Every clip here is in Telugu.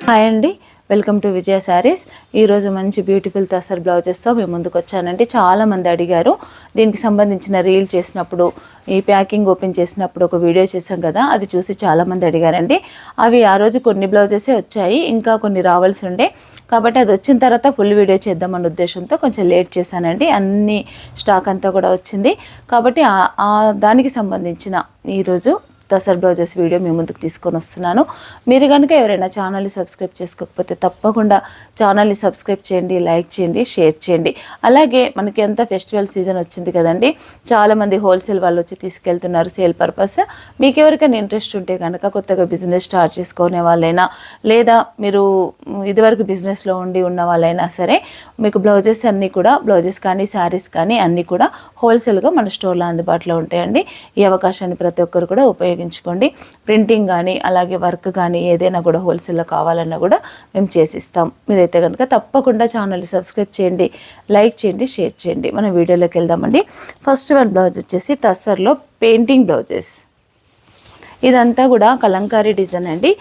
హాయ్ అండి, వెల్కమ్ టు విజయ శారీస్. ఈరోజు మంచి బ్యూటిఫుల్ తసర్ బ్లౌజెస్తో మేము ముందుకు వచ్చానండి. చాలామంది అడిగారు, దీనికి సంబంధించిన రీల్ చేసినప్పుడు, ఈ ప్యాకింగ్ ఓపెన్ చేసినప్పుడు ఒక వీడియో చేసాం కదా, అది చూసి చాలామంది అడిగారండి. అవి ఆ రోజు కొన్ని బ్లౌజెసే వచ్చాయి, ఇంకా కొన్ని రావాల్సి ఉండే, కాబట్టి అది వచ్చిన తర్వాత ఫుల్ వీడియో చేద్దామన్న ఉద్దేశంతో కొంచెం లేట్ చేశానండి. అన్ని స్టాక్ అంతా కూడా వచ్చింది కాబట్టి దానికి సంబంధించిన ఈరోజు తసర్ బ్లౌజెస్ వీడియో మీ ముందుకు తీసుకొని వస్తున్నాను. మీరు కనుక ఎవరైనా ఛానల్ని సబ్స్క్రైబ్ చేసుకోకపోతే తప్పకుండా ఛానల్ని సబ్స్క్రైబ్ చేయండి, లైక్ చేయండి, షేర్ చేయండి. అలాగే మనకి ఎంత ఫెస్టివల్ సీజన్ వచ్చింది కదండి, చాలామంది హోల్సేల్ వాళ్ళు వచ్చి తీసుకెళ్తున్నారు సేల్ పర్పస్. మీకు ఎవరికైనా ఇంట్రెస్ట్ ఉంటే కనుక, కొత్తగా బిజినెస్ స్టార్ట్ చేసుకునే వాళ్ళైనా, లేదా మీరు ఇదివరకు బిజినెస్లో ఉన్న వాళ్ళైనా సరే, మీకు బ్లౌజెస్ అన్నీ కూడా, బ్లౌజెస్ కానీ శారీస్ కానీ అన్నీ కూడా హోల్సేల్గా మన స్టోర్లో అందుబాటులో ఉంటాయండి. ఈ అవకాశాన్ని ప్రతి ఒక్కరు కూడా ఉపయోగించుకోండి. ప్రింటింగ్ కానీ అలాగే వర్క్ కానీ ఏదైనా కూడా హోల్సేల్లో కావాలన్నా కూడా మేము చేసిస్తాం. మీరైతే కనుక తప్పకుండా ఛానల్ని సబ్స్క్రైబ్ చేయండి, లైక్ చేయండి, షేర్ చేయండి. మనం వీడియోలోకి వెళ్దామండి. ఫస్ట్ వన్ బ్లౌజ్ వచ్చేసి తసర్లో పెయింటింగ్ బ్లౌజెస్. ఇదంతా కూడా కలంకారీ డిజైన్ అండి.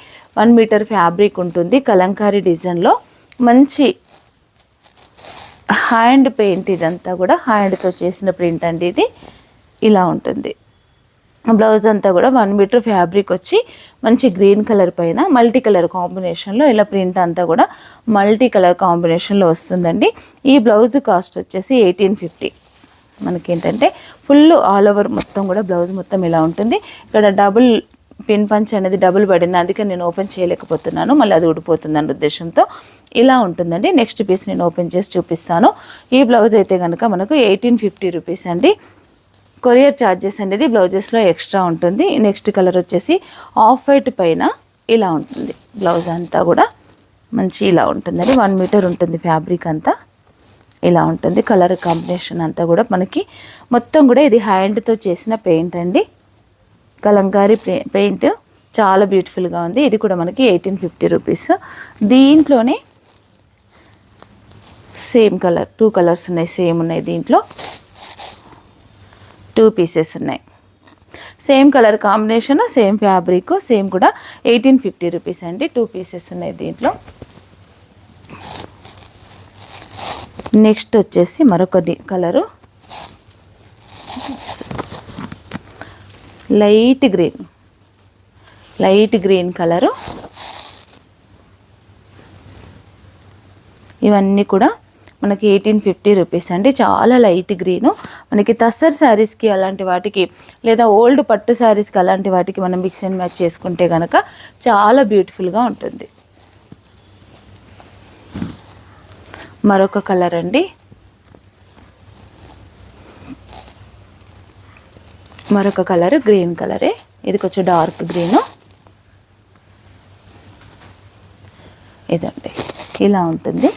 1 మీటర్ ఫ్యాబ్రిక్ ఉంటుంది. కలంకారీ డిజైన్లో మంచి హ్యాండ్ పెయింట్, ఇదంతా కూడా హ్యాండ్తో చేసిన ప్రింట్ అండి. ఇది ఇలా ఉంటుంది. బ్లౌజ్ అంతా కూడా 1 మీటర్ ఫ్యాబ్రిక్ వచ్చి మంచి గ్రీన్ కలర్ పైన మల్టీ కలర్ కాంబినేషన్లో ఇలా ప్రింట్ అంతా కూడా మల్టీ కలర్ కాంబినేషన్లో వస్తుందండి. ఈ బ్లౌజ్ కాస్ట్ వచ్చేసి 1850. మనకేంటంటే ఫుల్ ఆల్ ఓవర్ మొత్తం కూడా బ్లౌజ్ మొత్తం ఇలా ఉంటుంది. ఇక్కడ డబుల్ పిన్ పంచ్ అనేది డబుల్ పడింది, అందుకే నేను ఓపెన్ చేయలేకపోతున్నాను, మళ్ళీ అది ఊడిపోతుంది అన్న ఉద్దేశంతో ఇలా ఉంటుందండి. నెక్స్ట్ పీస్ నేను ఓపెన్ చేసి చూపిస్తాను. ఈ బ్లౌజ్ అయితే కనుక మనకు 1850 రూపీస్ అండి. కొరియర్ ఛార్జెస్ అనేది బ్లౌజెస్లో ఎక్స్ట్రా ఉంటుంది. నెక్స్ట్ కలర్ వచ్చేసి ఆఫ్ వైట్ పైన ఇలా ఉంటుంది. బ్లౌజ్ అంతా కూడా మంచి ఇలా ఉంటుందండి. 1 మీటర్ ఉంటుంది ఫ్యాబ్రిక్ అంతా, ఇలా ఉంటుంది. కలర్ కాంబినేషన్ అంతా కూడా మనకి మొత్తం కూడా ఇది హ్యాండ్తో చేసిన పెయింట్ అండి. కలంకారీ పెయింట్ చాలా బ్యూటిఫుల్గా ఉంది. ఇది కూడా మనకి 1850 రూపీస్. దీంట్లోనే సేమ్ కలర్ 2 కలర్స్ ఉన్నాయి, సేమ్ ఉన్నాయి. దీంట్లో 2 పీసెస్ ఉన్నాయి. Same colour combination, same fabric, same కూడా 1850 రూపీస్ అండి. 2 పీసెస్ ఉన్నాయి దీంట్లో. నెక్స్ట్ వచ్చేసి మరొక కలరు లైట్ గ్రీన్ కలరు. ఇవన్నీ కూడా మనకి 1850 రూపీస్ అండి. చాలా లైట్ గ్రీను. మనకి తస్సర్ శారీస్కి అలాంటి వాటికి, లేదా ఓల్డ్ పట్టు శారీస్కి అలాంటి వాటికి మనం మిక్స్ అండ్ మ్యాచ్ చేసుకుంటే కనుక చాలా బ్యూటిఫుల్గా ఉంటుంది. మరొక కలర్ అండి, మరొక కలర్ గ్రీన్ కలరే. ఇది కొంచెం డార్క్ గ్రీను. ఇదండి ఇలా ఉంటుంది.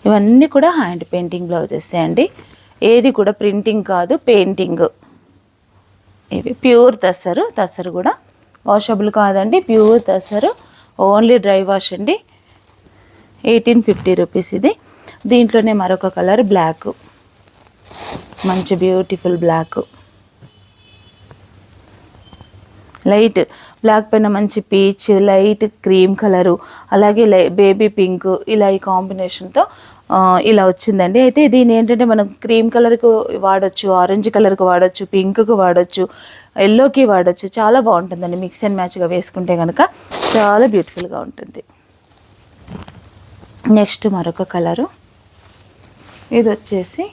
ఇవన్నీ కూడా హ్యాండ్ పెయింటింగ్ బ్లౌజెస్ అండి. ఏది కూడా ప్రింటింగ్ కాదు, పెయింటింగ్. ఇవి ప్యూర్ తసరు కూడా వాషబుల్ కాదండి, pure tussar, only dry wash అండి. 1850 రూపీస్ ఇది. దీంట్లోనే మరొక కలర్ బ్లాక్, మంచి బ్యూటిఫుల్ బ్లాక్. లైట్ బ్లాక్ పైన మంచి పీచ్, లైట్ క్రీమ్ కలరు, అలాగే బేబీ పింక్, ఇలా ఈ కాంబినేషన్తో ఇలా వచ్చిందండి. అయితే దీని ఏంటంటే మనం క్రీమ్ కలర్కు వాడచ్చు, ఆరెంజ్ కలర్కి వాడచ్చు, పింక్కి వాడచ్చు, ఎల్లోకి వాడచ్చు. చాలా బాగుంటుందండి. మిక్స్ అండ్ మ్యాచ్గా వేసుకుంటే కనుక చాలా బ్యూటిఫుల్గా ఉంటుంది. నెక్స్ట్ మరొక కలరు, ఇది వచ్చేసి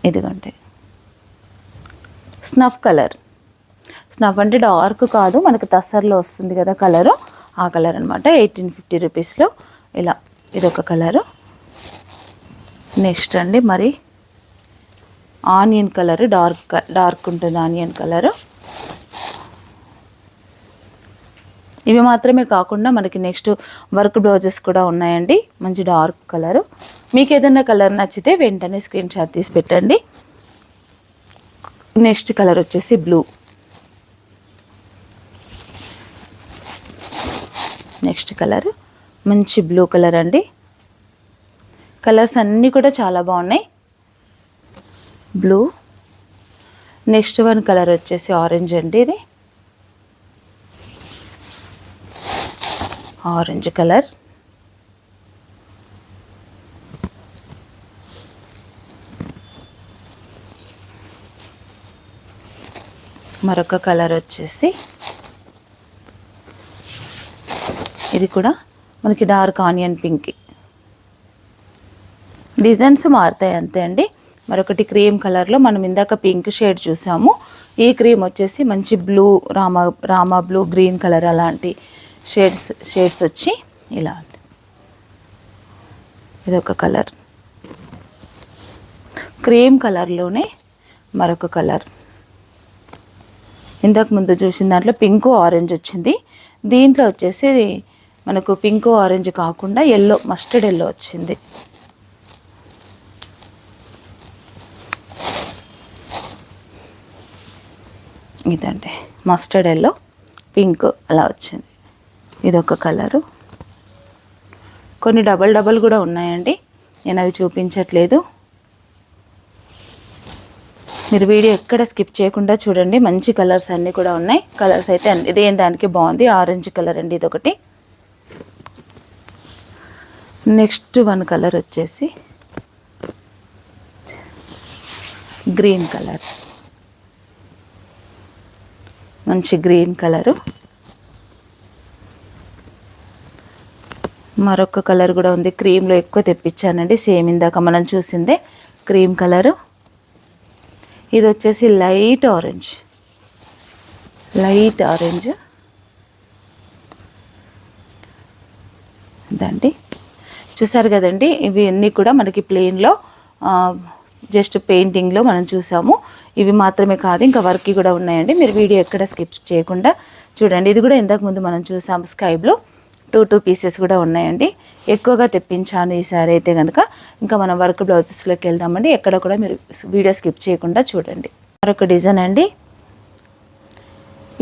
ఇదిగోండి స్నఫ్ కలర్. స్నఫ్ అంటే డార్క్ కాదు, మనకు తస్సర్లో వస్తుంది కదా కలరు, ఆ కలర్ అనమాట. 1850 రూపీస్లో ఇలా ఇదొక కలరు. నెక్స్ట్ అండి మరి ఆనియన్ కలరు, డార్క్ ఉంటుంది ఆనియన్ కలరు. ఇవి మాత్రమే కాకుండా మనకి నెక్స్ట్ వర్క్ బ్లౌజెస్ కూడా ఉన్నాయండి. మంచి డార్క్ కలరు. మీకు ఏదైనా కలర్ నచ్చితే వెంటనే స్క్రీన్ షాట్ తీసి పెట్టండి. నెక్స్ట్ కలర్ వచ్చేసి బ్లూ. నెక్స్ట్ కలర్ మంచి బ్లూ కలర్ అండి. కలర్స్ అన్నీ కూడా చాలా బాగున్నాయి. బ్లూ, నెక్స్ట్ వన్ కలర్ వచ్చేసి ఆరెంజ్ అండి. ఇది ఆరెంజ్ కలర్. మరొక కలర్ వచ్చేసి ఇది కూడా మనకి డార్క్ ఆనియన్ పింక్. డిజైన్స్ మారుతాయి అంతే అండి. మరొకటి క్రీమ్ కలర్లో మనం ఇందాక పింక్ షేడ్ చూసాము. ఈ క్రీమ్ వచ్చేసి మంచి blue, Rama blue, green colour అలాంటి షేడ్స్ వచ్చి ఇలా ఉంది. ఇదొక కలర్. క్రీమ్ కలర్లోనే మరొక కలర్. ఇంతకు ముందు చూసిన దాంట్లో పింక్ ఆరెంజ్ వచ్చింది. దీంట్లో వచ్చేసి మనకు పింక్ ఆరెంజ్ కాకుండా ఎల్లో, మస్టర్డ్ ఎల్లో వచ్చింది. ఇదండి మస్టర్డ్ ఎల్లో, పింక్ అలా వచ్చింది. ఇదొక కలరు. కొన్ని డబల్ కూడా ఉన్నాయండి, నేను అవి చూపించట్లేదు. మీరు వీడియో ఎక్కడ స్కిప్ చేయకుండా చూడండి. మంచి కలర్స్ అన్నీ కూడా ఉన్నాయి. కలర్స్ అయితే ఇదేం దానికి బాగుంది. ఆరెంజ్ కలర్ అండి ఇదొకటి. నెక్స్ట్ వన్ కలర్ వచ్చేసి గ్రీన్ కలర్. మంచి గ్రీన్ కలరు. మరొక కలర్ కూడా ఉంది. క్రీమ్లో ఎక్కువ తెప్పించానండి. సేమ్ ఇందాక మనం చూసిందే క్రీమ్ కలరు. ఇది వచ్చేసి లైట్ ఆరెంజ్. ఇదండి చూసారు కదండి. ఇవి అన్నీ కూడా మనకి ప్లెయిన్లో జస్ట్ పెయింటింగ్లో మనం చూసాము. ఇవి మాత్రమే కాదు, ఇంకా వర్క్ కూడా ఉన్నాయండి. మీరు వీడియో ఎక్కడ స్కిప్ చేయకుండా చూడండి. ఇది కూడా ఇంతకు ముందు మనం చూసాము స్కై బ్లూ. 2 పీసెస్ కూడా ఉన్నాయండి. ఎక్కువగా తెప్పించాను ఈసారి అయితే కనుక. ఇంకా మనం వర్క్ బ్లౌజెస్లోకి వెళ్దామండి. ఎక్కడ కూడా మీరు వీడియో స్కిప్ చేయకుండా చూడండి. మరొక డిజైన్ అండి.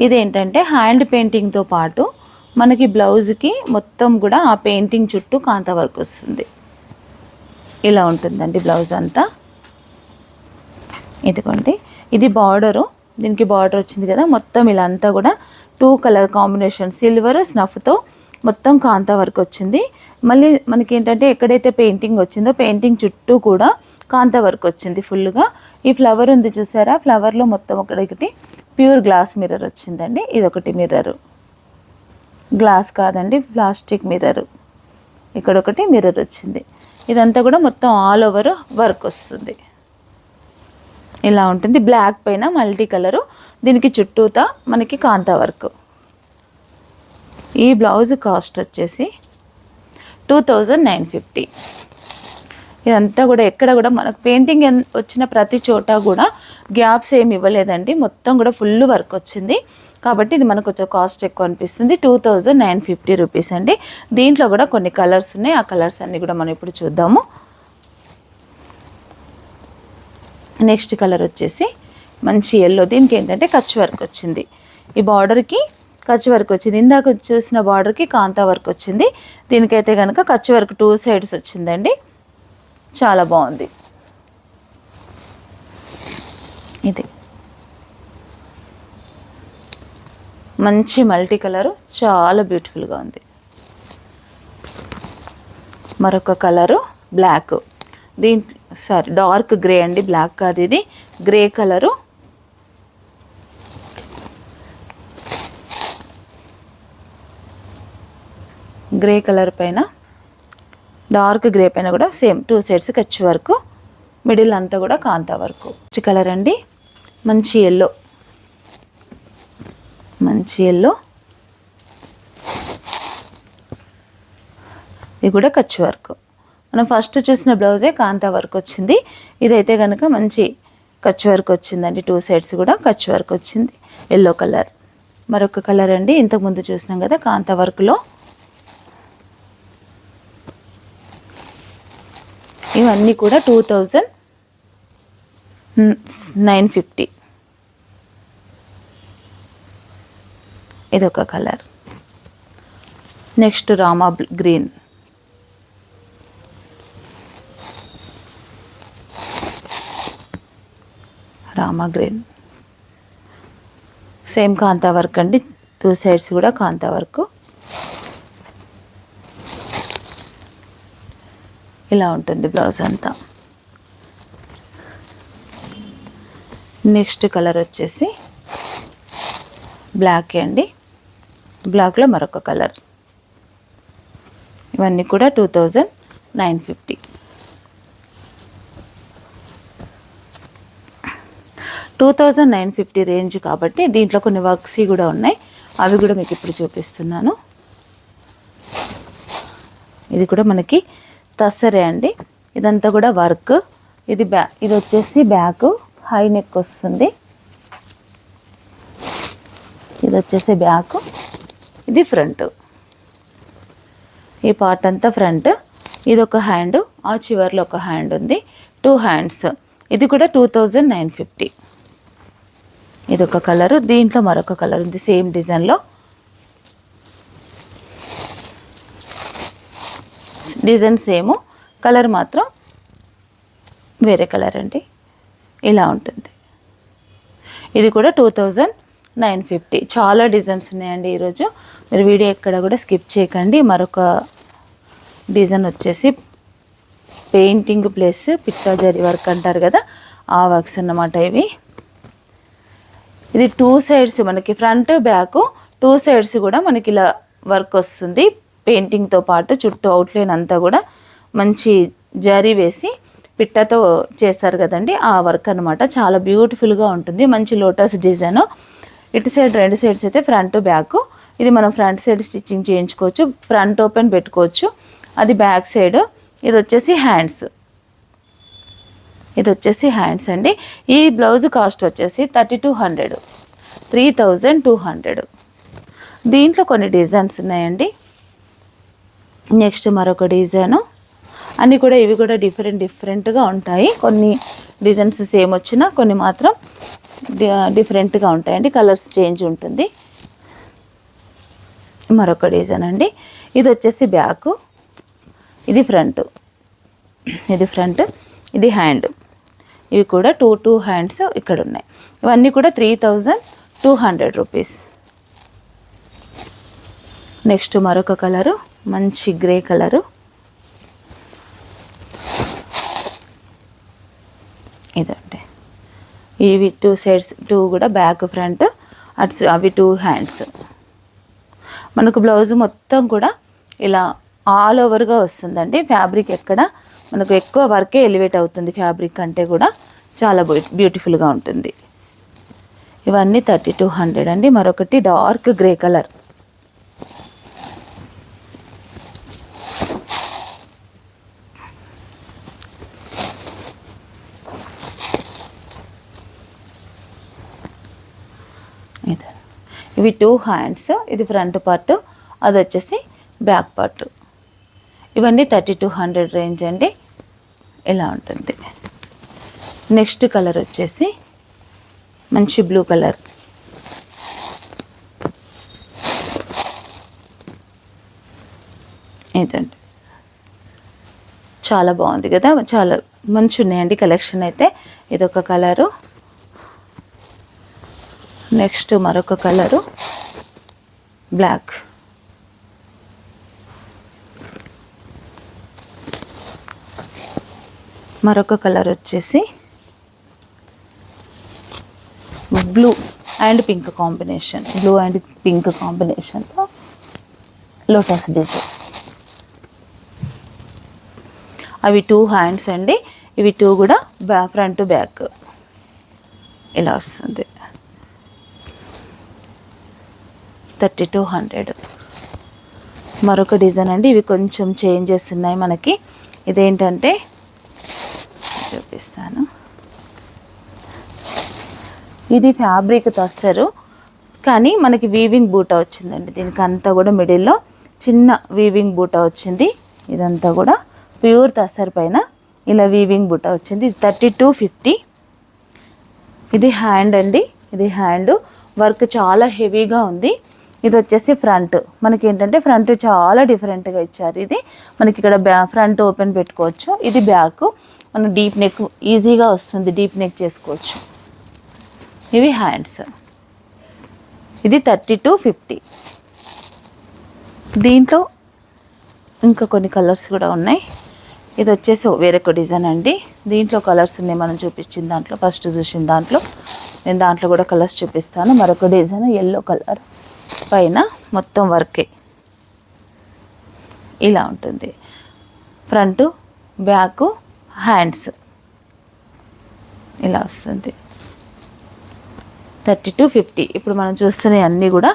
ఇదేంటంటే హ్యాండ్ పెయింటింగ్తో పాటు మనకి బ్లౌజ్కి మొత్తం కూడా ఆ పెయింటింగ్ చుట్టూ కాంతా వర్క్ వస్తుంది. ఇలా ఉంటుందండి బ్లౌజ్ అంతా. ఇదిగోండి, ఇది బార్డరు. దీనికి బార్డర్ వచ్చింది కదా, మొత్తం ఇలా అంతా కూడా 2 కలర్ కాంబినేషన్, సిల్వర్ స్నఫ్తో మొత్తం కాంతా వర్క్ వచ్చింది. మళ్ళీ మనకి ఏంటంటే ఎక్కడైతే పెయింటింగ్ వచ్చిందో పెయింటింగ్ చుట్టూ కూడా కాంతా వర్క్ వచ్చింది ఫుల్గా. ఈ ఫ్లవర్ ఉంది చూసారా, ఫ్లవర్లో మొత్తం ఒకటి ప్యూర్ గ్లాస్ మిర్రర్ వచ్చిందండి. ఇదొకటి మిర్రరు, గ్లాస్ కాదండి ప్లాస్టిక్ మిర్రరు. ఇక్కడ ఒకటి మిర్రర్ వచ్చింది. ఇదంతా కూడా మొత్తం ఆల్ ఓవర్ వర్క్ వస్తుంది. ఇలా ఉంటుంది. బ్లాక్ పైన మల్టీ కలరు, దీనికి చుట్టూతా మనకి కాంతా వర్క్. ఈ బ్లౌజ్ కాస్ట్ వచ్చేసి 2950. ఇదంతా కూడా ఎక్కడ కూడా మనకు పెయింటింగ్ వచ్చిన ప్రతి చోట కూడా గ్యాప్స్ ఏమి ఇవ్వలేదండి. మొత్తం కూడా ఫుల్ వర్క్ వచ్చింది కాబట్టి ఇది మనకు కొంచెం కాస్ట్ ఎక్కువ అనిపిస్తుంది. 2950 రూపీస్ అండి. దీంట్లో కూడా కొన్ని కలర్స్ ఉన్నాయి. ఆ కలర్స్ అన్నీ కూడా మనం ఇప్పుడు చూద్దాము. నెక్స్ట్ కలర్ వచ్చేసి మంచి ఎల్లో. దీనికి ఏంటంటే కచ్ వర్క్ వచ్చింది. ఈ బార్డర్కి కచ్ వర్క్ వచ్చింది. ఇందాక చూసిన బార్డర్కి కాంతా వర్క్ వచ్చింది. దీనికైతే కనుక కచ్ వర్క్ 2 సైడ్స్ వచ్చిందండి. చాలా బాగుంది. ఇది మంచి మల్టీ కలరు, చాలా బ్యూటిఫుల్గా ఉంది. మరొక కలరు బ్లాక్. డార్క్ గ్రే అండి, బ్లాక్ కాదు ఇది, గ్రే కలరు. గ్రే కలర్ పైన డార్క్ గ్రే పైన కూడా same 2 sides Kutch work, middle అంతా కూడా కాంతా వర్క్. మంచి కలర్ అండి, మంచి ఎల్లో. ఇది కూడా కచ్ వర్క్. మనం ఫస్ట్ చూసిన బ్లౌజే కాంతా వర్క్ వచ్చింది. ఇదైతే కనుక మంచి కచ్ వర్క్ వచ్చిందండి. 2 సైడ్స్ కూడా కచ్ వర్క్ వచ్చింది. Yellow colour. మరొక కలర్ అండి, ఇంతకుముందు చూసినాం కదా కాంతా వర్క్లో. ఇవన్నీ కూడా 2950. ఇదొక colour. Next Rama green. Same kantha work అండి, 2 సైడ్స్ కూడా కాంతా వర్క్. ఇలా ఉంటుంది బ్లౌజ్ అంతా. నెక్స్ట్ కలర్ వచ్చేసి బ్లాక్ అండి, బ్లాక్లో మరొక కలర్. ఇవన్నీ కూడా 2950. 2950 రేంజ్ కాబట్టి దీంట్లో కొన్ని వర్క్స్ కూడా ఉన్నాయి, అవి కూడా మీకు ఇప్పుడు చూపిస్తున్నాను. ఇది కూడా మనకి తస్సరే అండి, ఇదంతా కూడా వర్క్. ఇది ఇది వచ్చేసి బ్యాక్ హై నెక్ వస్తుంది. ఇది వచ్చేసి బ్యాక్, ఇది ఫ్రంట్. ఈ పార్ట్ అంతా ఫ్రంట్. ఇది ఒక హ్యాండ్, ఆ చివర్లో ఒక హ్యాండ్ ఉంది, 2 హ్యాండ్స్. ఇది కూడా 2950. ఇది ఒక కలరు, దీంట్లో మరొక కలర్ ఉంది సేమ్ డిజైన్లో. డిజైన్ సేమ్, కలర్ మాత్రం వేరే కలర్ అండి. ఇలా ఉంటుంది. ఇది కూడా 2950. చాలా డిజైన్స్ ఉన్నాయండి ఈరోజు, మీరు వీడియో ఎక్కడ కూడా స్కిప్ చేయకండి. మరొక డిజైన్ వచ్చేసి painting plus Pitta zari work అంటారు కదా, ఆ వర్క్స్ అన్నమాట ఇవి. ఇది 2 సైడ్స్ మనకి ఫ్రంట్ బ్యాక్ 2 సైడ్స్ కూడా మనకి ఇలా వర్క్ వస్తుంది. పెయింటింగ్తో పాటు చుట్టూ అవుట్లైన్ అంతా కూడా మంచి జరీ వేసి పిట్టతో చేస్తారు కదండి, ఆ వర్క్ అనమాట. చాలా బ్యూటిఫుల్గా ఉంటుంది, మంచి లోటస్ డిజైన్. ఇటు సైడ్ 2 సైడ్స్ అయితే ఫ్రంట్ బ్యాక్. ఇది మనం ఫ్రంట్ సైడ్ స్టిచ్చింగ్ చేయించుకోవచ్చు, ఫ్రంట్ ఓపెన్ పెట్టుకోవచ్చు. అది బ్యాక్ సైడ్. ఇది వచ్చేసి హ్యాండ్స్. ఇది వచ్చేసి హ్యాండ్స్ అండి. ఈ బ్లౌజ్ కాస్ట్ వచ్చేసి 3200, 3200. దీంట్లో కొన్ని డిజైన్స్ ఉన్నాయండి. నెక్స్ట్ మరొక డిజైను. అన్నీ కూడా ఇవి కూడా డిఫరెంట్గా ఉంటాయి. కొన్ని డిజైన్స్ సేమ్ వచ్చినా కొన్ని మాత్రం డిఫరెంట్గా ఉంటాయండి, కలర్స్ చేంజ్ ఉంటుంది. మరొక డిజైన్ అండి. ఇది వచ్చేసి బ్యాక్, ఇది ఫ్రంట్. ఇది ఫ్రంట్, ఇది హ్యాండ్. ఇవి కూడా 2 హ్యాండ్స్ ఇక్కడ ఉన్నాయి. ఇవన్నీ కూడా 3200 రూపీస్. నెక్స్ట్ మరొక కలరు, మంచి గ్రే కలరు. ఇదండి. ఇవి 2 సైడ్స్, 2 కూడా బ్యాక్ ఫ్రంట్, అవి 2 హ్యాండ్స్. మనకు బ్లౌజ్ మొత్తం కూడా ఇలా ఆల్ ఓవర్గా వస్తుందండి. ఫ్యాబ్రిక్ ఎక్కడ మనకు ఎక్కువ వర్కే ఎలివేట్ అవుతుంది, ఫ్యాబ్రిక్ అంటే కూడా చాలా బ్యూటిఫుల్గా ఉంటుంది. ఇవన్నీ 3200 అండి. మరొకటి డార్క్ గ్రే కలర్. ఇవి 2 హ్యాండ్స్. ఇది ఫ్రంట్ పార్ట్, అది వచ్చేసి బ్యాక్ పార్ట్. ఇవన్నీ 3200 రేంజ్ అండి. ఇలా ఉంటుంది. నెక్స్ట్ కలర్ వచ్చేసి మంచి బ్లూ కలర్. ఇదండి, చాలా బాగుంది కదా, చాలా మంచి ఉన్నాయండి కలెక్షన్ అయితే. ఇదొక కలరు. నెక్స్ట్ మరొక కలరు బ్లాక్. మరొక కలర్ వచ్చేసి blue and pink combination. Blue and pink కాంబినేషన్తో లోటస్ డిజైన్. అవి 2 హ్యాండ్స్ అండి. ఇవి 2 కూడా ఫ్రంట్ బ్యాక్ ఇలా వస్తుంది. 3200. మరొక డిజైన్ అండి. ఇవి కొంచెం చేంజెస్ ఉన్నాయి మనకి. ఇదేంటంటే చూపిస్తాను. ఇది ఫ్యాబ్రిక్ తస్సరు, కానీ మనకి వీవింగ్ బూటా వచ్చిందండి. దీనికి అంతా కూడా మిడిల్లో చిన్న వీవింగ్ బూటా వచ్చింది. ఇదంతా కూడా ప్యూర్ తస్సర్ పైన ఇలా వీవింగ్ బూటా వచ్చింది. 3250. ఇది హ్యాండ్ అండి. ఇది హ్యాండ్ వర్క్ చాలా హెవీగా ఉంది. ఇది వచ్చేసి ఫ్రంట్. మనకి ఏంటంటే ఫ్రంట్ చాలా డిఫరెంట్గా ఇచ్చారు. ఇది మనకి ఇక్కడ ఫ్రంట్ ఓపెన్ పెట్టుకోవచ్చు. ఇది బ్యాక్, మనం డీప్ నెక్ ఈజీగా వస్తుంది, డీప్ నెక్ చేసుకోవచ్చు. ఇవి హ్యాండ్స్. ఇది 3250. దీంట్లో ఇంకా కొన్ని కలర్స్ కూడా ఉన్నాయి. ఇది వచ్చేసి వేరొక డిజైన్ అండి. దీంట్లో కలర్స్ ఉన్నాయి మనం చూపించిన దాంట్లో, ఫస్ట్ చూసిన దాంట్లో. నేను దాంట్లో కూడా కలర్స్ చూపిస్తాను. మరొక డిజైన్ ఎల్లో కలర్ పైన మొత్తం వర్కే ఇలా ఉంటుంది. ఫ్రంట్, బ్యాక్, హ్యాండ్స్ ఇలా వస్తుంది. 3250. ఇప్పుడు మనం చూస్తున్న అన్నీ కూడా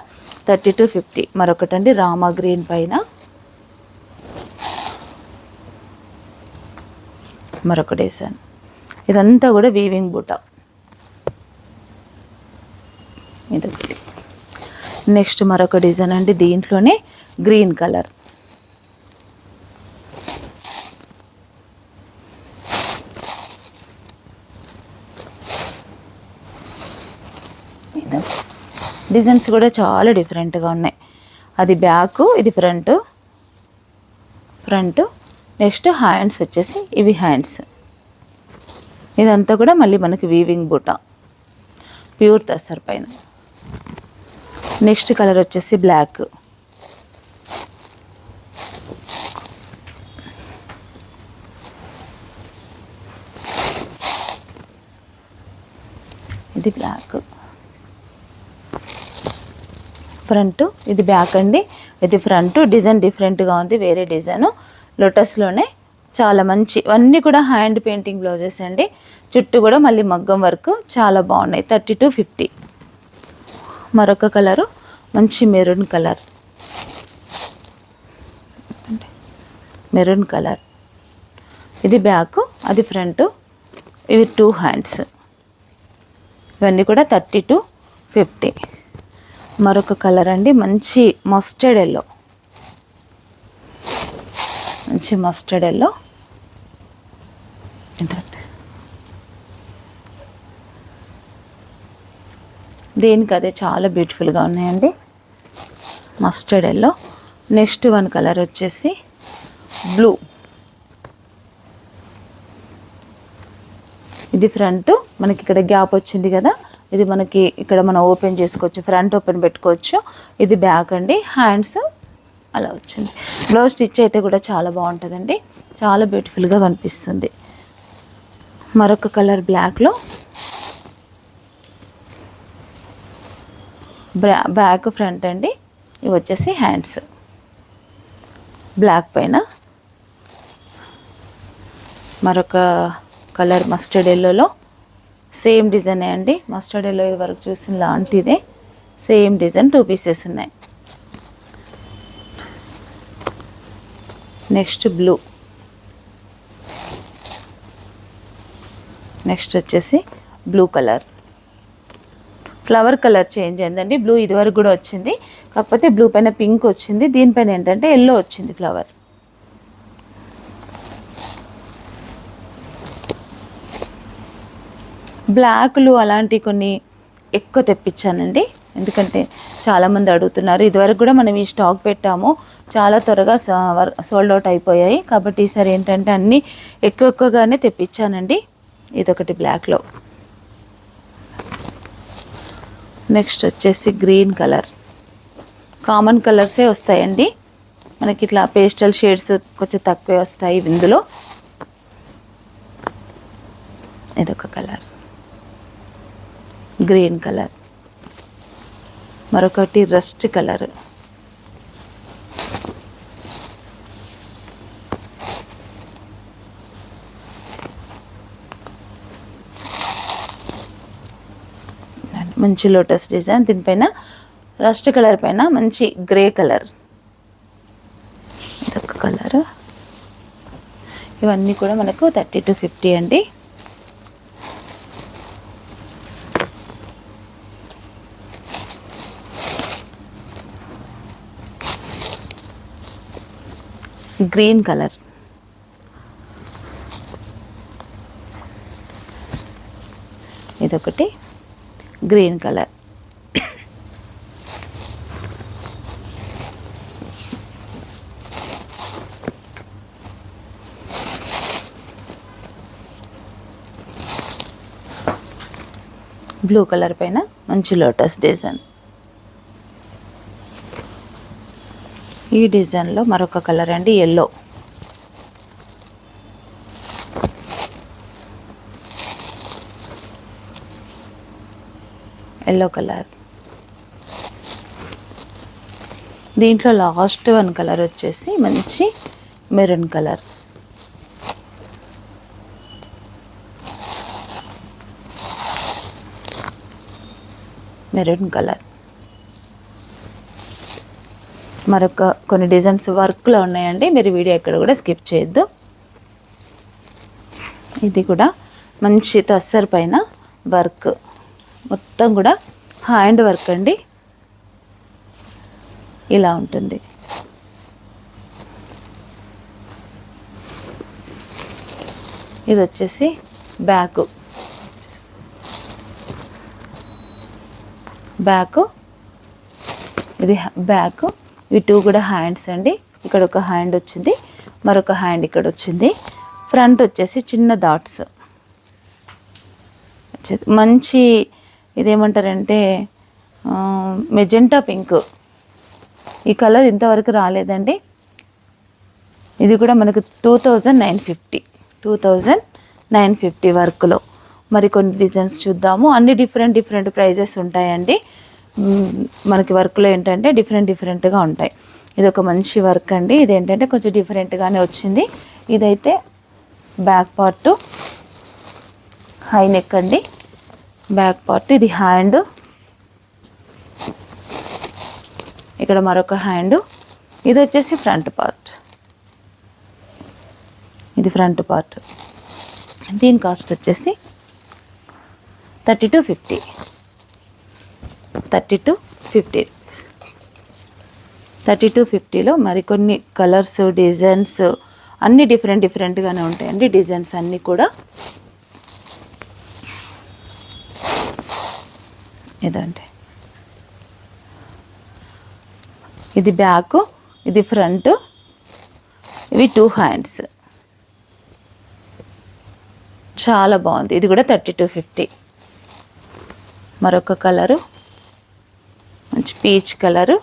3250. మరొకటండి రామా గ్రీన్ పైన మరొక డిజైన్. ఇదంతా కూడా వీవింగ్ బూటా. ఇదొకటి. నెక్స్ట్ మరొక డిజైన్ అండి. దీంట్లోనే గ్రీన్ కలర్. డిజైన్స్ కూడా చాలా డిఫరెంట్గా ఉన్నాయి. అది బ్యాక్, ఇది ఫ్రంట్. నెక్స్ట్ హ్యాండ్స్ వచ్చేసి ఇవి హ్యాండ్స్. ఇదంతా కూడా మళ్ళీ మనకి వీవింగ్ బూటా, ప్యూర్ తసర్ పైన. నెక్స్ట్ కలర్ వచ్చేసి బ్లాక్. ఇది బ్లాక్. ఫ్రంట్, ఇది బ్యాక్ అండి, ఇది ఫ్రంట్. డిజైన్ డిఫరెంట్గా ఉంది, వేరే డిజైను. లోటస్లోనే చాలా మంచి, అన్నీ కూడా హ్యాండ్ పెయింటింగ్ బ్లౌజెస్ అండి. చుట్టూ కూడా మళ్ళీ మగ్గం వర్క్ చాలా బాగున్నాయి. 3250. మరొక కలరు మంచి మెరూన్ కలర్. ఇది బ్యాక్, అది ఫ్రంట్. ఇవి 2 హ్యాండ్స్. ఇవన్నీ కూడా 3250. మరొక కలర్ అండి, మంచి మస్టర్డ్ ఎల్లో. దీనికి అదే చాలా బ్యూటిఫుల్గా ఉన్నాయండి, mustard yellow. Next one colour వచ్చేసి బ్లూ. ఇది ఫ్రంట్, మనకి ఇక్కడ గ్యాప్ వచ్చింది కదా, ఇది మనకి ఇక్కడ మనం ఓపెన్ చేసుకోవచ్చు, ఫ్రంట్ ఓపెన్ పెట్టుకోవచ్చు. ఇది బ్యాక్ అండి, హ్యాండ్స్ అలా వచ్చింది. బ్లౌజ్ స్టిచ్ అయితే కూడా చాలా బాగుంటుందండి, చాలా బ్యూటిఫుల్గా కనిపిస్తుంది. మరొక కలర్ బ్లాక్లో, బ్యాక్ ఫ్రంట్ అండి. ఇవి వచ్చేసి హ్యాండ్స్ బ్లాక్ పైన. మరొక కలర్ మస్టర్డ్ ఎల్లోలో సేమ్ డిజైనే అండి. మస్టర్డ్ ఎల్లో వరకు చూసిన లాంటిదే సేమ్ డిజైన్, 2 పీసెస్ ఉన్నాయి. Next blue. నెక్స్ట్ వచ్చేసి blue colour. Flower colour change అయిందండి. బ్లూ ఇదివరకు కూడా వచ్చింది, కాకపోతే బ్లూ పైన పింక్ వచ్చింది, దీనిపైన ఏంటంటే ఎల్లో వచ్చింది ఫ్లవర్. బ్లాక్లు అలాంటి కొన్ని ఎక్కువ తెప్పించానండి, ఎందుకంటే చాలామంది అడుగుతున్నారు. ఇదివరకు కూడా మనం ఈ స్టాక్ పెట్టాము, చాలా త్వరగా సోల్డ్ అవుట్ అయిపోయాయి. కాబట్టి ఈసారి ఏంటంటే అన్నీ ఎక్కువగానే తెప్పించానండి. ఇదొకటి బ్లాక్లో. నెక్స్ట్ వచ్చేసి గ్రీన్ కలర్. కామన్ కలర్సే వస్తాయండి మనకి, ఇట్లా పేస్టల్ షేడ్స్ కొంచెం తక్కువే వస్తాయి ఇందులో. ఇదొక కలర్ గ్రీన్ కలర్. మరొకటి రస్ట్ కలర్. మంచి లోటస్ డిజైన్, దీనిపైన రస్ట్ కలర్ పైన మంచి గ్రే కలర్. ఇదొక కలర్. ఇవన్నీ కూడా మనకు 3250 అండి. Green colour. ఇదొకటి గ్రీన్ కలర్. బ్లూ కలర్ పైన మంచి లోటస్ డిజైన్. ఈ డిజైన్లో మరొక కలర్ అండి, ఎల్లో. Yellow colour. దీంట్లో లాస్ట్ వన్ కలర్ వచ్చేసి మంచి మెరూన్ కలర్. Maroon colour. మరొక కొన్ని డిజైన్స్ వర్క్లో ఉన్నాయండి, మీరు వీడియో ఎక్కడ కూడా స్కిప్ చేయొద్దు. ఇది కూడా మంచి తస్సర్ పైన వర్క్, మొత్తం కూడా హ్యాండ్ వర్క్ అండి. ఇలా ఉంటుంది. ఇది వచ్చేసి బ్యాక్. ఇది బ్యాక్. ఇవి టూ కూడా హ్యాండ్స్ అండి. ఇక్కడ ఒక హ్యాండ్ వచ్చింది, మరొక హ్యాండ్ ఇక్కడ వచ్చింది. ఫ్రంట్ వచ్చేసి చిన్న డాట్స్. మంచి ఇదేమంటారంటే మెజెంటా పింక్. ఈ కలర్ ఇంతవరకు రాలేదండి. ఇది కూడా మనకు 2950 వర్క్లో. మరి కొన్ని డిజైన్స్ చూద్దాము. అన్ని డిఫరెంట్ ప్రైజెస్ ఉంటాయండి. మనకి వర్క్లో ఏంటంటే డిఫరెంట్గా ఉంటాయి. ఇది ఒక మంచి వర్క్ అండి. ఇదేంటంటే కొంచెం డిఫరెంట్గానే వచ్చింది. ఇదైతే బ్యాక్ పార్ట్ హై నెక్ అండి. Back part. ఇది హ్యాండ్. ఇక్కడ మరొక హ్యాండ్. ఇది వచ్చేసి ఫ్రంట్ పార్ట్. ఇది ఫ్రంట్ పార్ట్. దీని కాస్ట్ వచ్చేసి 3250. 3250లో మరికొన్ని కలర్స్, డిజైన్స్ అన్నీ డిఫరెంట్గానే ఉంటాయండి. డిజైన్స్ అన్నీ కూడా ఇదండి. ఇది బ్యాక్, ఇది ఫ్రంట్. ఇవి టూ హ్యాండ్స్. చాలా బాగుంది. ఇది కూడా 3250. మరొక కలరు మంచి పీచ్ కలరు.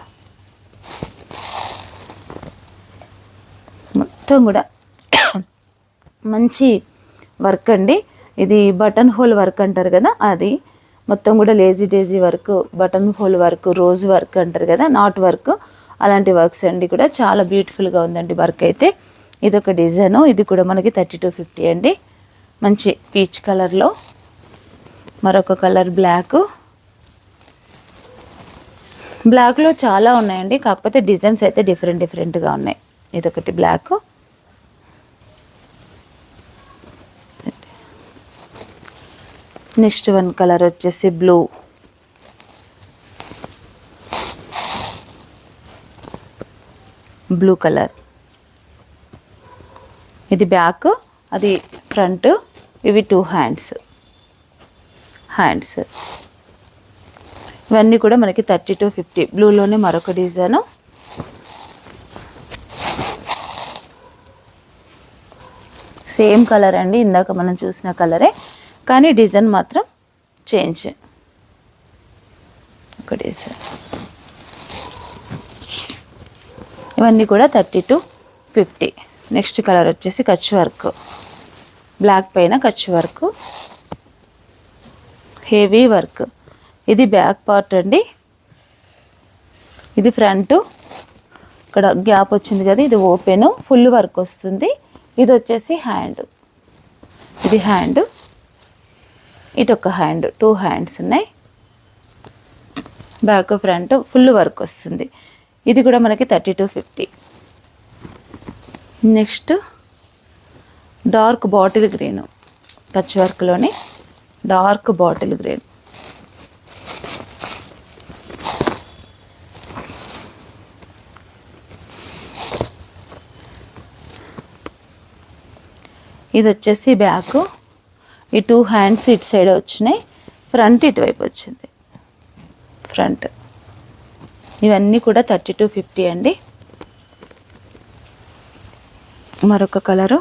మొత్తం కూడా మంచి వర్క్ అండి. ఇది బటన్ హోల్ వర్క్ అంటారు కదా, అది మొత్తం కూడా lazy డేజీ work, button whole work, rose work అంటారు కదా, నాట్ వర్క్, అలాంటి వర్క్స్ అండి. కూడా చాలా బ్యూటిఫుల్గా ఉందండి వర్క్ అయితే. ఇదొక డిజైను. ఇది కూడా మనకి 3250 అండి. మంచి పీచ్ కలర్లో. మరొక కలర్ బ్లాక్లో చాలా ఉన్నాయండి, కాకపోతే డిజైన్స్ అయితే డిఫరెంట్గా ఉన్నాయి. ఇదొకటి బ్లాక్. నెక్స్ట్ వన్ కలర్ వచ్చేసి బ్లూ కలర్. ఇది బ్యాక్, అది ఫ్రంట్. ఇవి టూ హ్యాండ్స్. ఇవన్నీ కూడా మనకి 3250. బ్లూలోనే మరొక డిజైను. సేమ్ కలర్ అండి, ఇందాక మనం చూసిన కలరే, కానీ డిజైన్ మాత్రం చేంజ్. ఒక డిజైన్. ఇవన్నీ కూడా 3250. నెక్స్ట్ కలర్ వచ్చేసి కచ్ వర్క్. బ్లాక్ పైన కచ్ వర్క్, హెవీ వర్క్. ఇది బ్యాక్ పార్ట్ అండి. ఇది ఫ్రంట్. ఇక్కడ గ్యాప్ వచ్చింది కదా, ఇది ఓపెన్, ఫుల్ వర్క్ వస్తుంది. ఇది వచ్చేసి హ్యాండ్. ఇది హ్యాండ్. ఇటు ఒక హ్యాండ్. టూ హ్యాండ్స్ ఉన్నాయి. బ్యాక్ ఫ్రంట్ ఫుల్ వర్క్ వస్తుంది. ఇది కూడా మనకి 3250. Next dark bottle green. Kutch వర్క్లోనే డార్క్ బాటిల్ గ్రీన్. ఇది వచ్చేసి బ్యాక్. ఈ టూ హ్యాండ్స్ ఇటు సైడ్ వచ్చినాయి, ఫ్రంట్ ఇటువైపు వచ్చింది. ఫ్రంట్. ఇవన్నీ కూడా 3250 అండి. మరొక కలరు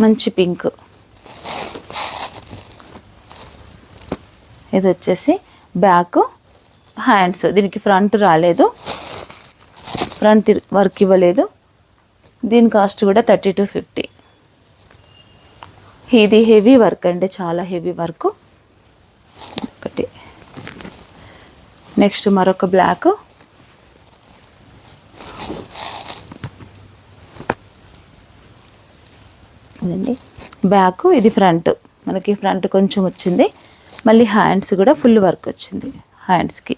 మంచి పింక్. ఇది వచ్చేసి బ్యాక్, హ్యాండ్స్. దీనికి ఫ్రంట్ రాలేదు. ఫ్రంట్ వర్క్ ఇవ్వలేదు. దీని కాస్ట్ కూడా 3250. ఇది హెవీ వర్క్ అండి, చాలా హెవీ వర్క్. ఒకటి నెక్స్ట్ మరొక బ్లాక్, ఇదండి బ్యాక్. ఇది ఫ్రంట్, మనకి ఫ్రంట్ కొంచెం వచ్చింది. మళ్ళీ హ్యాండ్స్ కూడా ఫుల్ వర్క్ వచ్చింది హ్యాండ్స్కి.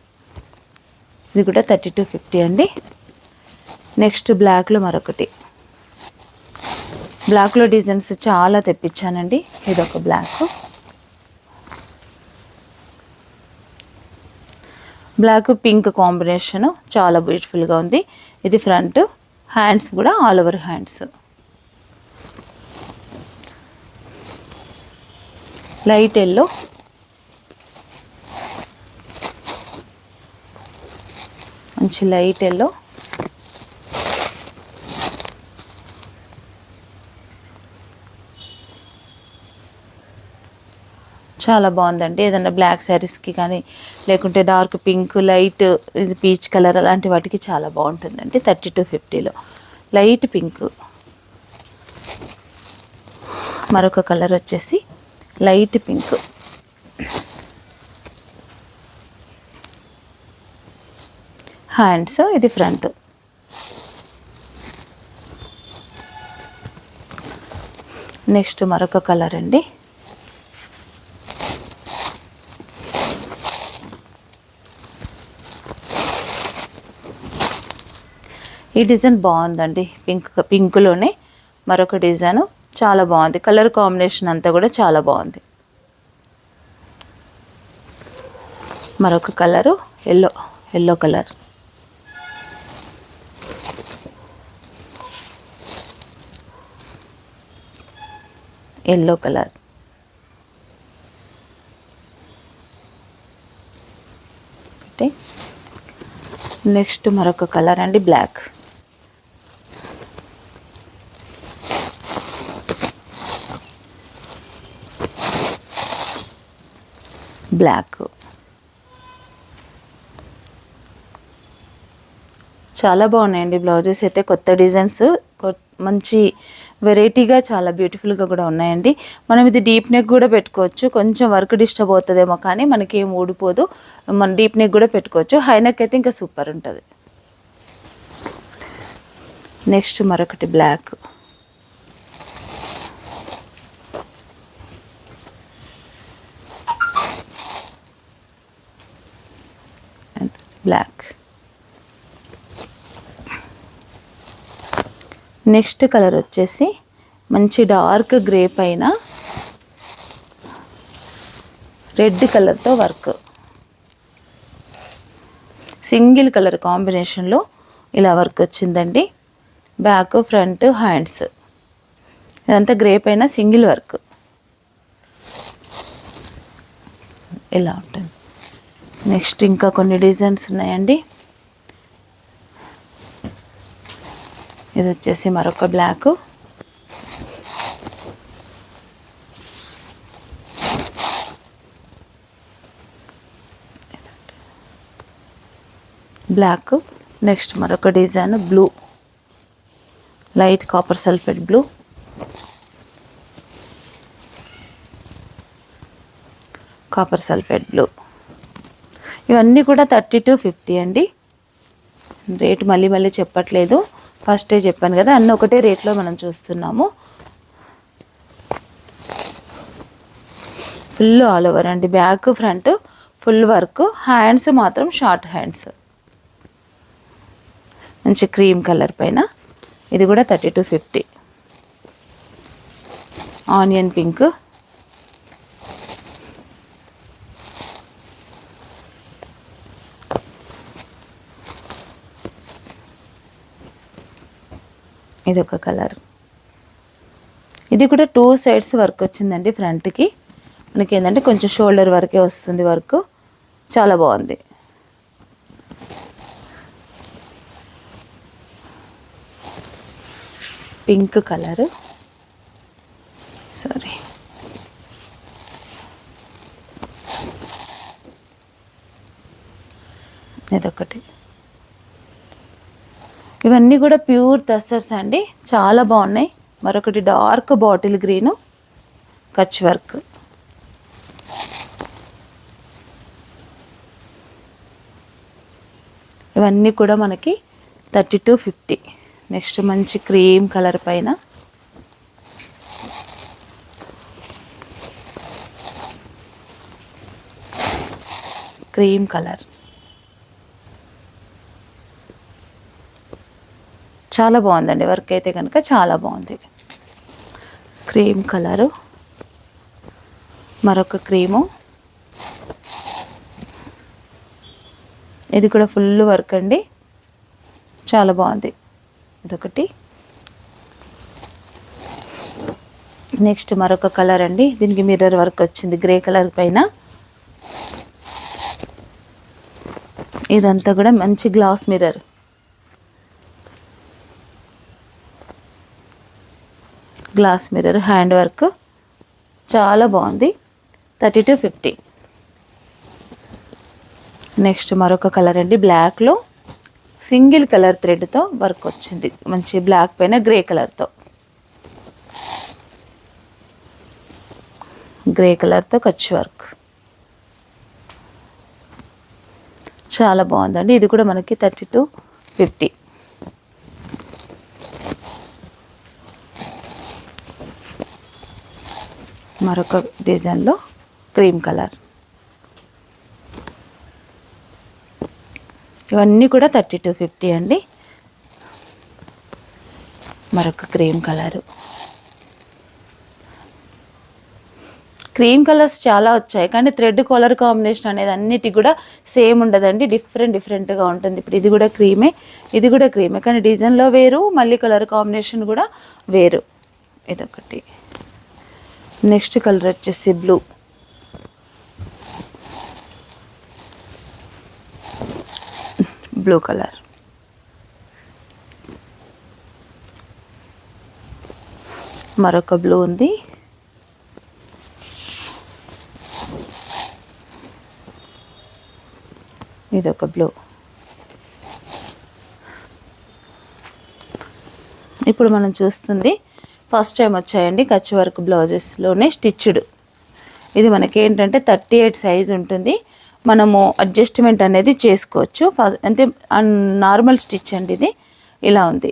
ఇది కూడా 3250 అండి. నెక్స్ట్ బ్లాక్లో మరొకటి. బ్లాక్లో డిజైన్స్ చాలా తెప్పించానండి. ఇదొక బ్లాక్. బ్లాక్ పింక్ కాంబినేషన్ చాలా బ్యూటిఫుల్గా ఉంది. ఇది ఫ్రంట్. హ్యాండ్స్ కూడా all over hands. Light yellow, మంచి లైట్ ఎల్లో. చాలా బాగుందండి. ఏదైనా బ్లాక్ శారీస్కి కానీ, లేకుంటే డార్క్ పింక్, లైట్ ఇది పీచ్ కలర్ అలాంటి వాటికి చాలా బాగుంటుందండి. 3250లో లైట్ పింక్. మరొక కలర్ వచ్చేసి లైట్ పింక్. హ్యాండ్స్, ఇది ఫ్రంట్. నెక్స్ట్ మరొక కలర్ అండి. ఈ డిజైన్ బాగుందండి. పింక్లోనే మరొక డిజైన్ చాలా బాగుంది. కలర్ కాంబినేషన్ అంతా కూడా చాలా బాగుంది. మరొక colour yellow colour. Yellow colour. Next మరొక కలర్ అండి, బ్లాక్. బ్లాక్ చాలా బాగున్నాయండి బ్లౌజెస్ అయితే. కొత్త డిజైన్స్, మంచి వెరైటీగా చాలా బ్యూటిఫుల్గా కూడా ఉన్నాయండి. మనం ఇది డీప్ నెక్ కూడా పెట్టుకోవచ్చు. కొంచెం వర్క్ డిస్టర్బ్ అవుతుందేమో కానీ మనకి ఏం ఊడిపోదు. మనం డీప్ నెక్ కూడా పెట్టుకోవచ్చు. హై నెక్ అయితే ఇంకా సూపర్ ఉంటుంది. నెక్స్ట్ మరొకటి బ్లాక్. బ్లాక్. నెక్స్ట్ కలర్ వచ్చేసి మంచి డార్క్ గ్రే పైన రెడ్ కలర్తో వర్క్. సింగిల్ కలర్ కాంబినేషన్లో ఇలా వర్క్ వచ్చిందండి. బ్యాక్, ఫ్రంట్, హ్యాండ్స్ ఇదంతా గ్రే పైన సింగిల్ వర్క్ ఇలా ఉంటుంది. నెక్స్ట్ ఇంకా కొన్ని డిజైన్స్ ఉన్నాయండి. ఇది వచ్చేసి మరొక బ్లాక్. బ్లాక్. నెక్స్ట్ మరొక design blue, light copper sulphate blue. Copper sulphate blue. ఇవన్నీ కూడా 3250 అండి. రేటు మళ్ళీ చెప్పట్లేదు, ఫస్టే చెప్పాను కదా, అన్నీ ఒకటే రేట్లో మనం చూస్తున్నాము. ఫుల్ ఆల్ ఓవర్ అండి. Back, front full work. Hands మాత్రం షార్ట్ హ్యాండ్స్. మంచి క్రీమ్ కలర్ పైన. ఇది కూడా 3250. Onion pink. ఇది ఒక కలర్. ఇది కూడా 2 సైడ్స్ వర్క్ వచ్చిందండి. ఫ్రంట్కి మనకి ఏంటంటే కొంచెం షోల్డర్ వరకే వస్తుంది వర్క్. చాలా బాగుంది. Pink colour. సారీ, ఇదొకటి. ఇవన్నీ కూడా ప్యూర్ టస్సర్స్ అండి, చాలా బాగున్నాయి. మరొకటి dark bottle green Kutch work. ఇవన్నీ కూడా మనకి 3250. నెక్స్ట్ మంచి క్రీమ్ కలర్ పైన క్రీమ్ కలర్, చాలా బాగుందండి. వర్క్ అయితే కనుక చాలా బాగుంది. క్రీమ్ కలరు, మరొక క్రీము, ఇది కూడా ఫుల్ వర్క్ అండి, చాలా బాగుంది. ఇదొకటి. నెక్స్ట్ మరొక కలర్ అండి, దీనికి మిర్రర్ వర్క్ వచ్చింది గ్రే కలర్ పైన. ఇదంతా కూడా మంచి glass mirror. Glass mirror hand work చాలా బాగుంది. 3250. నెక్స్ట్ మరొక కలర్ అండి, బ్లాక్లో సింగిల్ కలర్ థ్రెడ్తో వర్క్ వచ్చింది. మంచి బ్లాక్ పైన గ్రే కలర్తో, గ్రే కలర్తో కచ్ వర్క్ చాలా బాగుందండి. ఇది కూడా మనకి 3250. మరొక డిజైన్లో క్రీమ్ కలర్. ఇవన్నీ కూడా 3250 అండి. మరొక క్రీమ్ కలరు. క్రీమ్ కలర్స్ చాలా వచ్చాయి, కానీ థ్రెడ్ కలర్ కాంబినేషన్ అనేది అన్నిటి కూడా సేమ్ ఉండదండి, డిఫరెంట్గా ఉంటుంది. ఇప్పుడు ఇది కూడా క్రీమే, ఇది కూడా క్రీమే, కానీ డిజైన్లో వేరు, మళ్ళీ కలర్ కాంబినేషన్ కూడా వేరు. ఇదొకటి. నెక్స్ట్ కలర్ వచ్చేసి బ్లూ. Blue colour. మరొక బ్లూ ఉంది. ఇదొక బ్లూ. ఇప్పుడు మనం చూస్తుంది ఫస్ట్ టైం వచ్చాయండి కచ్ వర్క్ బ్లౌజెస్లోనే స్టిచ్డ్. ఇది మనకి ఏంటంటే 38 సైజ్ ఉంటుంది, మనము అడ్జస్ట్మెంట్ అనేది చేసుకోవచ్చు. అంటే నార్మల్ స్టిచ్ అండి ఇది. ఇలా ఉంది,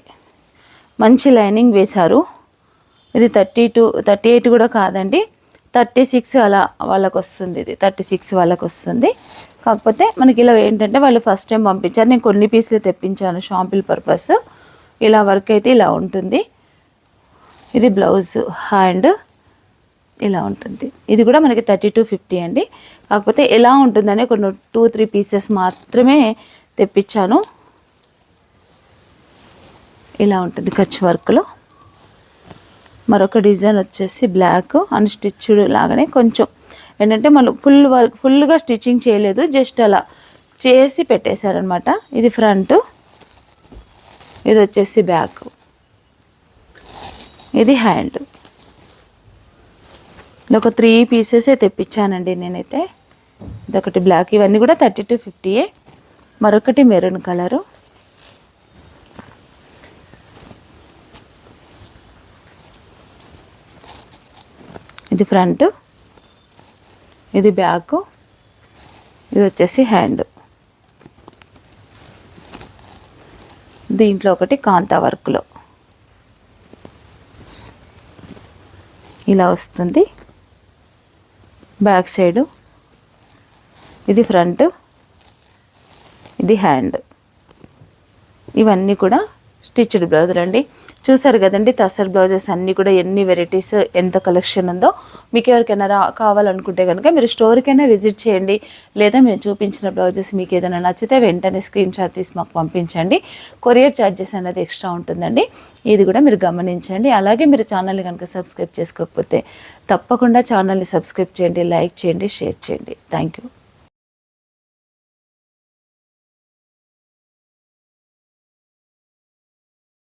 మంచి లైనింగ్ వేశారు. ఇది 38 కూడా కాదండి, 36 అలా వాళ్ళకు వస్తుంది. ఇది 36 వాళ్ళకు వస్తుంది. కాకపోతే మనకి ఇలా ఏంటంటే వాళ్ళు ఫస్ట్ టైం పంపించారు, నేను కొన్ని పీసులు తెప్పించాను షాంపిల్ పర్పస్. ఇలా వర్క్ అయితే ఇలా ఉంటుంది. ఇది బ్లౌజ్ హ్యాండ్ ఇలా ఉంటుంది. ఇది కూడా మనకి 3250 అండి. కాకపోతే ఎలా ఉంటుందనే కొన్ని 2-3 పీసెస్ మాత్రమే తెప్పించాను. ఇలా ఉంటుంది కచ్ వర్క్లో. మరొక డిజైన్ వచ్చేసి బ్లాక్ అన్స్టిచ్డ్ లాగానే, కొంచెం ఏంటంటే మనం ఫుల్గా స్టిచ్చింగ్ చేయలేదు, జస్ట్ అలా చేసి పెట్టేశారనమాట. ఇది ఫ్రంట్, ఇది వచ్చేసి బ్యాక్, ఇది హ్యాండ్. ఒక 3 పీసెసే తెప్పించానండి నేనైతే. ఇదొకటి బ్లాక్. ఇవన్నీ కూడా 3250. మరొకటి మెరూన్ కలరు. ఇది ఫ్రంట్, ఇది బ్యాక్, ఇది వచ్చేసి హ్యాండ్. దీంట్లో ఒకటి కాంతా వర్క్లో ఇలా వస్తుంది. బ్యాక్ సైడు, ఇది ఫ్రంట్, ఇది హ్యాండ్. ఇవన్నీ కూడా స్టిచ్డ్ బ్లౌజులు అండి. చూసారు కదండి టసర్ బ్లౌజెస్ అన్నీ కూడా ఎన్ని వెరైటీస్, ఎంత కలెక్షన్ ఉందో. మీకు ఎవరికైనా కావాలనుకుంటే కనుక మీరు స్టోర్కైనా విజిట్ చేయండి, లేదా మేము చూపించిన బ్లౌజెస్ మీకు ఏదైనా నచ్చితే వెంటనే స్క్రీన్ షాట్ తీసి మాకు పంపించండి. కొరియర్ ఛార్జెస్ అనేది ఎక్స్ట్రా ఉంటుందండి, ఇది కూడా మీరు గమనించండి. అలాగే మీరు ఛానల్ని కనుక సబ్స్క్రైబ్ చేసుకోకపోతే తప్పకుండా ఛానల్ని సబ్స్క్రైబ్ చేయండి, లైక్ చేయండి, షేర్ చేయండి. Thank you.